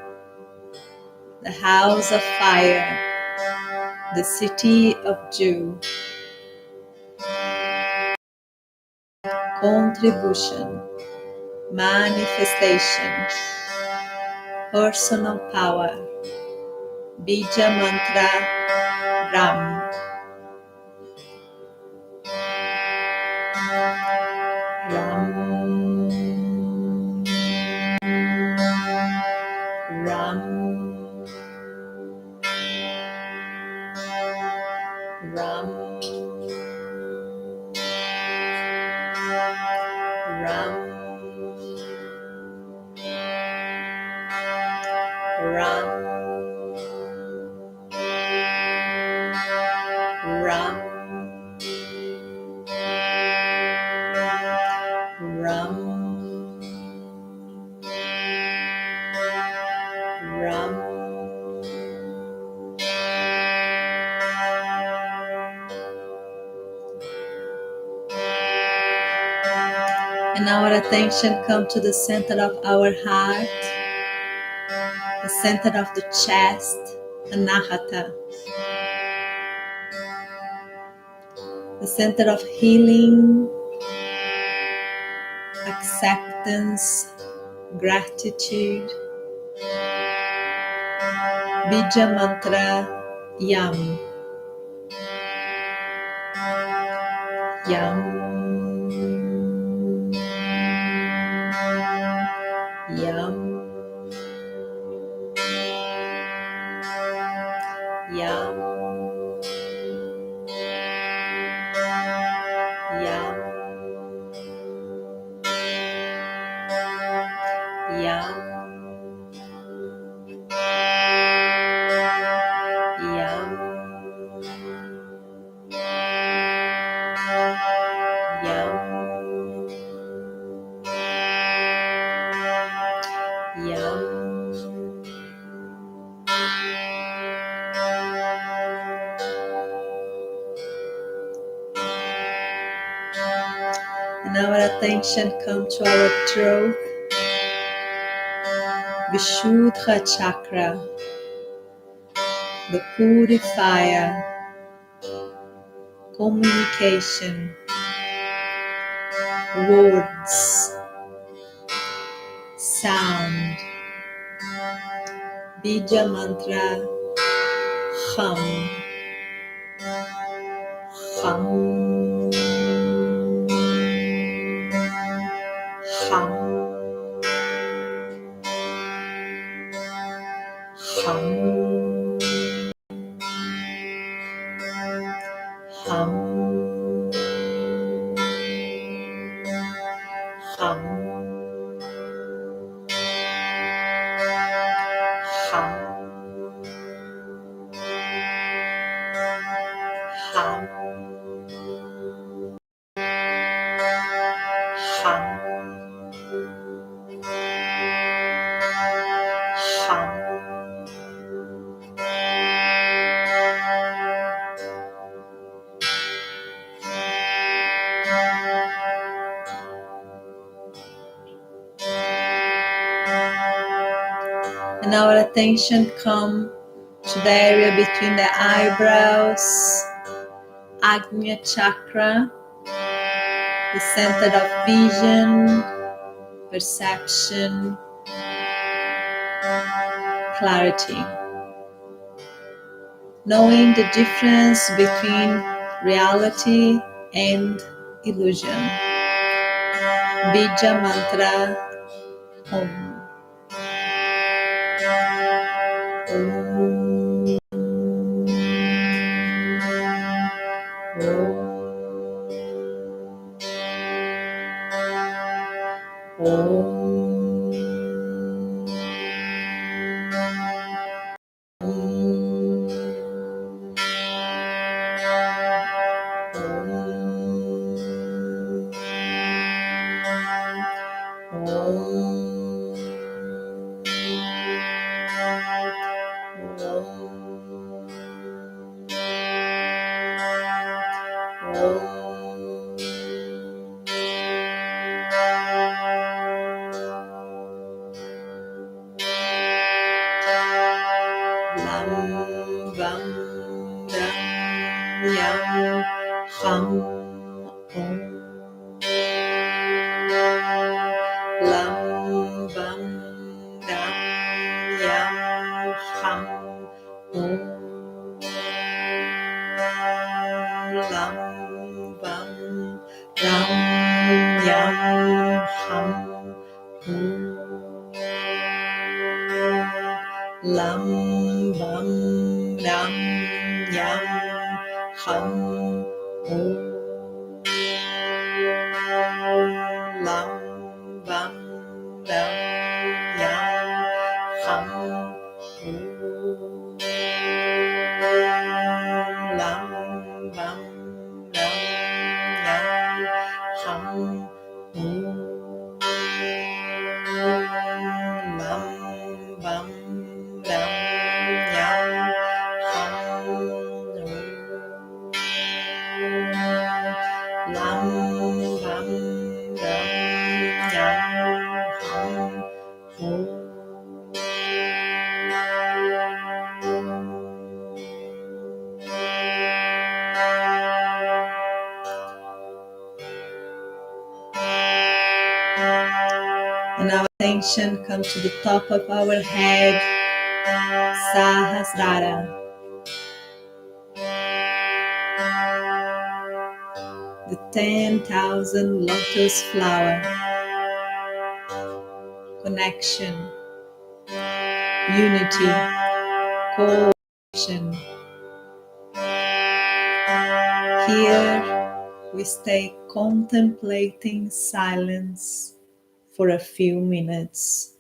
the house of fire, the city of Dew. Contribution, manifestation, personal power, Bija mantra Ram. Ram. Ram. Ram. Ram. Ram. Ram. Ram. Ram. And our attention come to the center of our heart, the center of the chest, Anahata, the center of healing, acceptance, gratitude, Bija mantra Yam. Yam. Yam. Yam. Yam. Yam. Yam. Yam. Yam. And our attention come to our throat, Vishuddha chakra, the purifier, communication, words, sound, Bija mantra Hum. Hum. Hum. Hum. Hum. Hum. Hum. Hum. Hum. Hum. and our attention come to the area between the eyebrows, Agnya chakra, the center of vision, perception, clarity. Knowing the difference between reality and illusion. Bija mantra Om. Om. Lam vam dam yam ham om. Lam vam dam yam ham om. Lam vam dam yam ham om. Lam vam dam yam ham om. Lam vam dam yam ham om. Lam vam dam yam ham om. Lam vam dam yam ham om. Lam vam dam yam ham om. And our attention comes to the top of our head, Sahasrara, the 10,000 lotus flower, connection, unity, co-action. Here we stay contemplating silence for a few minutes.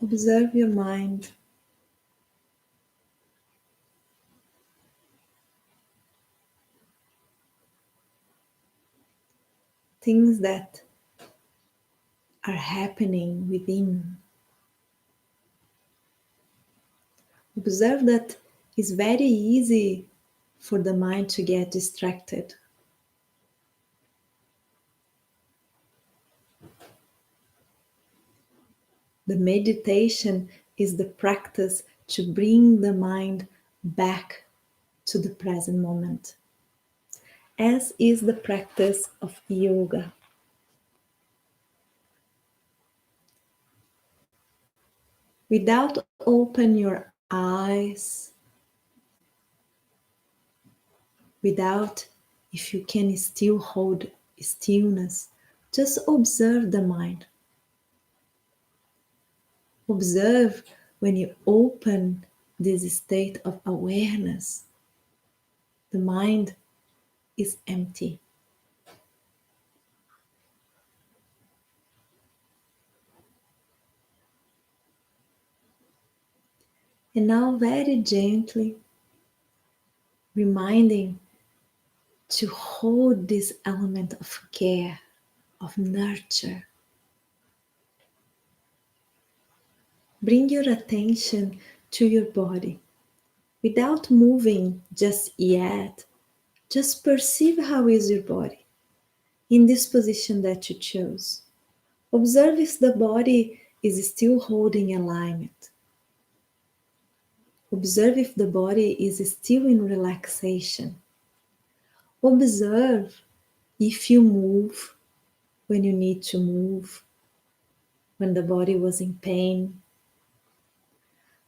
Observe your mind. Things that are happening within. Observe that it's very easy for the mind to get distracted. The meditation is the practice to bring the mind back to the present moment, as is the practice of yoga. Without open your eyes, without, if you can still hold stillness, just observe the mind. Observe when you open this state of awareness, the mind is empty. And now, very gently, reminding to hold this element of care, of nurture. Bring your attention to your body without moving just yet. Just perceive how is your body in this position that you chose. Observe if the body is still holding alignment. Observe if the body is still in relaxation. Observe if you move when you need to move, when the body was in pain.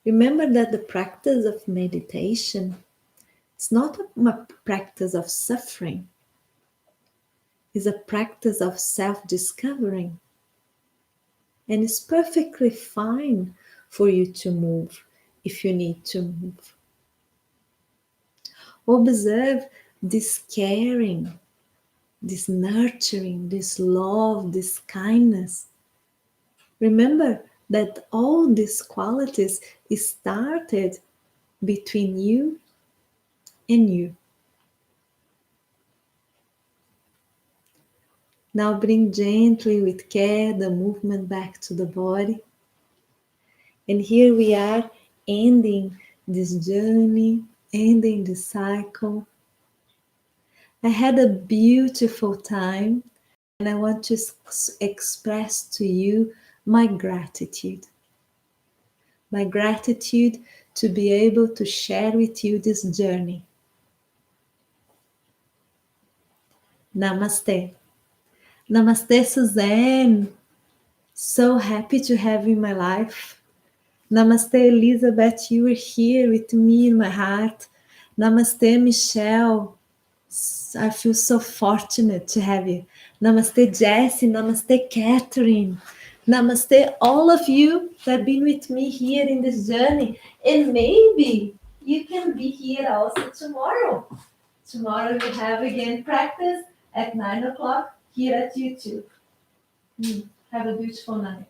Remember that the practice of meditation is not a practice of suffering, it's a practice of self-discovering. And it's perfectly fine for you to move if you need to move. Observe this caring, this nurturing, this love, this kindness. Remember that all these qualities started between you and you. Now bring gently with care the movement back to the body. And here we are ending this journey, ending the cycle. I had a beautiful time and I want to express to you my gratitude. My gratitude to be able to share with you this journey. Namaste. Namaste, Suzanne. So happy to have you in my life. Namaste, Elizabeth. You are here with me in my heart. Namaste, Michelle. I feel so fortunate to have you. Namaste, Jessie. Namaste, Catherine. Namaste, all of you that have been with me here in this journey. And maybe you can be here also tomorrow. Tomorrow we have again practice at 9 o'clock here at YouTube. Have a beautiful night.